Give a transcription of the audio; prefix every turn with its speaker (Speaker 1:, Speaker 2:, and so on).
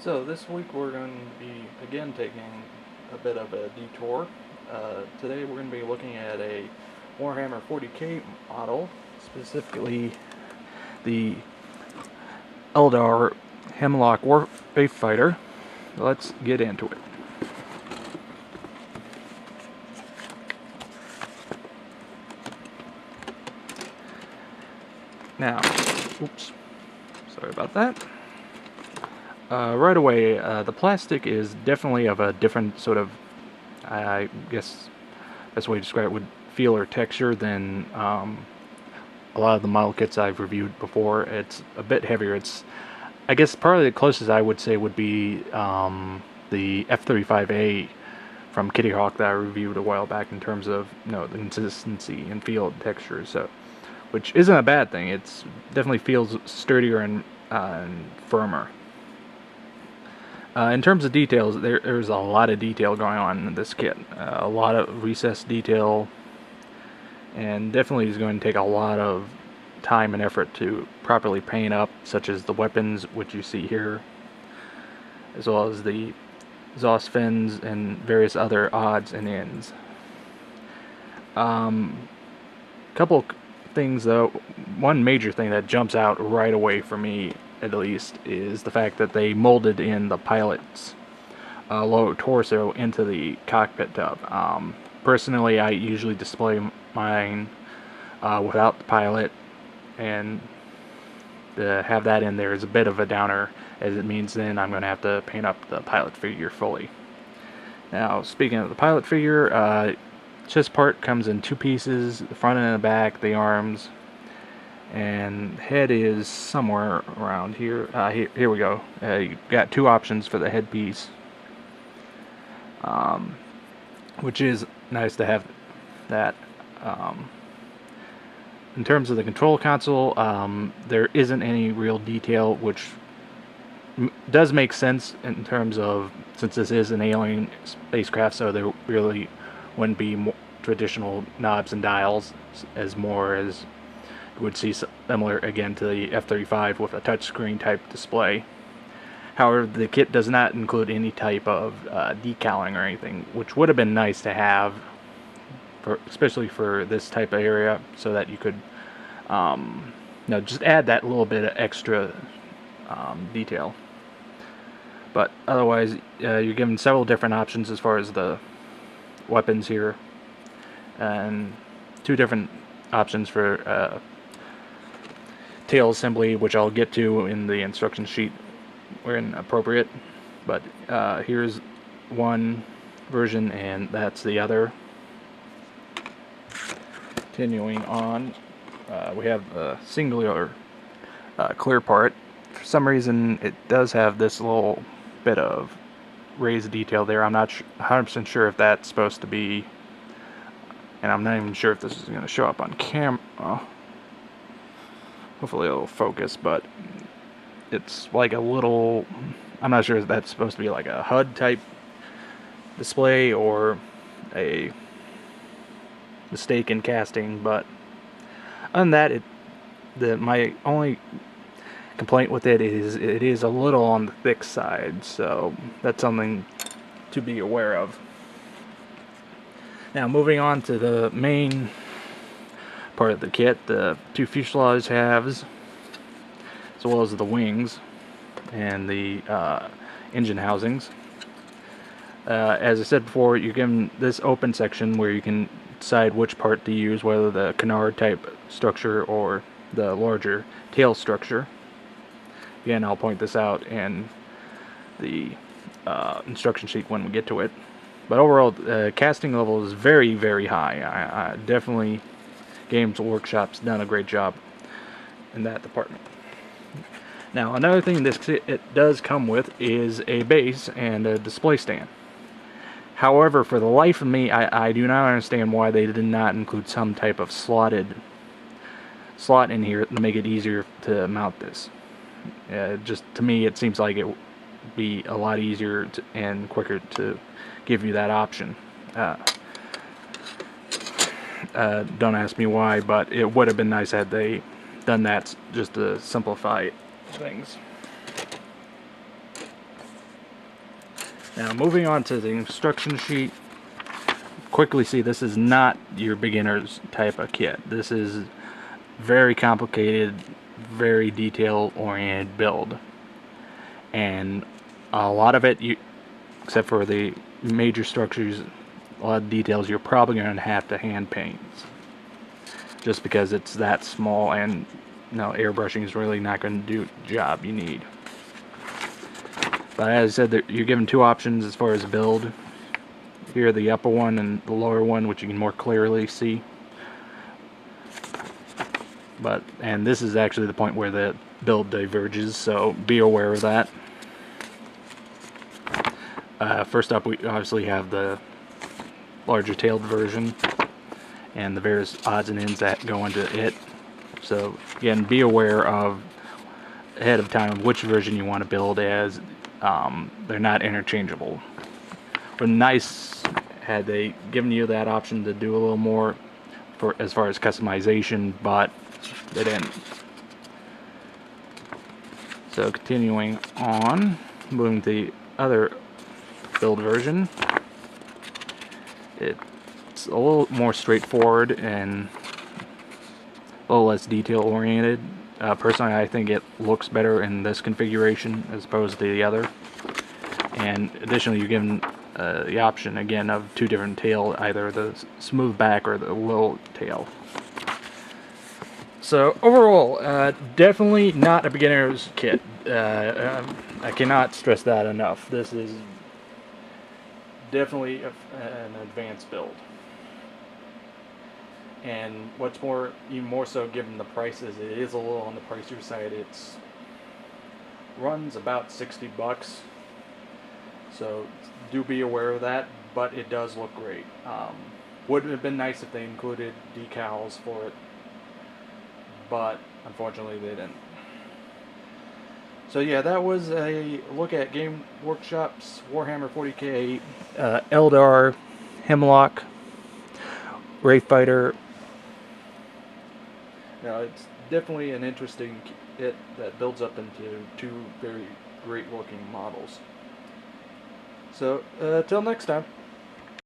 Speaker 1: So this week we're going to be again taking a bit of a detour. Today we're going to be looking at a Warhammer 40k model, specifically the Eldar Hemlock Wraithfighter. Let's get into it. Now, oops, sorry about that. Right away, the plastic is definitely of a different sort of, I guess, best way to describe it would feel or texture than a lot of the model kits I've reviewed before. It's a bit heavier. It's, I guess, probably the closest I would say would be the F-35A from Kitty Hawk that I reviewed a while back in terms of, the consistency and feel and texture. So, which isn't a bad thing. It's definitely feels sturdier and firmer. In terms of details, there's a lot of detail going on in this kit. A lot of recessed detail, and definitely is going to take a lot of time and effort to properly paint up, such as the weapons, which you see here, as well as the exhaust fins and various other odds and ends. Couple things though, one major thing that jumps out right away for me at least is the fact that they molded in the pilot's lower torso into the cockpit tub. Personally, I usually display mine without the pilot, and to have that in there is a bit of a downer, as it means then I'm going to have to paint up the pilot figure fully. Now, speaking of the pilot figure, chest part comes in two pieces, the front and the back, the arms, and head is somewhere around here. Here we go. You got two options for the headpiece, which is nice to have that. In terms of the control console, there isn't any real detail, which does make sense in terms of, since this is an alien spacecraft, so there really wouldn't be more traditional knobs and dials, as more as you would see similar again to the F-35 with a touchscreen type display. However, the kit does not include any type of decaling or anything, which would have been nice to have, especially for this type of area, so that you could just add that little bit of extra detail. But otherwise, you're given several different options as far as the weapons here, and two different options for tail assembly, which I'll get to in the instruction sheet when appropriate. But here's one version, and that's the other. Continuing on, we have a singular clear part. For some reason, it does have this little bit of raised detail there. I'm not 100% sure if that's supposed to be, and I'm not even sure if this is going to show up on camera. Hopefully it'll focus, but it's like a little, I'm not sure if that's supposed to be like a HUD type display or a mistake in casting. But other than that, my only complaint with it is a little on the thick side, so that's something to be aware of. Now, moving on to the main part of the kit, the two fuselage halves, as well as the wings and the engine housings. As I said before, you're given this open section where you can decide which part to use, whether the canard type structure or the larger tail structure. Again, I'll point this out in the instruction sheet when we get to it. But overall, casting level is very, very high. I definitely, Games Workshop's done a great job in that department. Now, another thing it does come with is a base and a display stand. However, for the life of me, I do not understand why they did not include some type of slot in here to make it easier to mount this. Just to me, it seems like it would be a lot easier and quicker to give you that option. Don't ask me why, but it would have been nice had they done that just to simplify things. Now moving on to the instruction sheet, quickly see this is not your beginner's type of kit. This is very complicated, very detail oriented build, and a lot of it, except for the major structures, a lot of details you're probably going to have to hand paint, just because it's that small, and airbrushing is really not going to do the job you need. But as I said, you're given two options as far as build. Here, the upper one and the lower one, which you can more clearly see. And this is actually the point where the build diverges, so be aware of that. First up, we obviously have the larger tailed version and the various odds and ends that go into it. So again, be aware of ahead of time which version you want to build, as they're not interchangeable. But nice had they given you that option to do a little more for as far as customization, but they didn't. So continuing on, moving to the other build version, it's a little more straightforward and a little less detail oriented. Personally, I think it looks better in this configuration as opposed to the other. And additionally, you're given the option again of two different tail, either the smooth back or the low tail. So overall, definitely not a beginner's kit. I cannot stress that enough. This is definitely an advanced build. And what's more, even more so given the prices, it is a little on the pricier side. It's runs about 60 bucks. So do be aware of that, but it does look great. Would have been nice if they included decals for it, but unfortunately they didn't. So yeah, that was a look at Game Workshop's Warhammer 40k Eldar Hemlock Wraithfighter. Now, it's definitely an interesting kit that builds up into two very great looking models. So, till next time.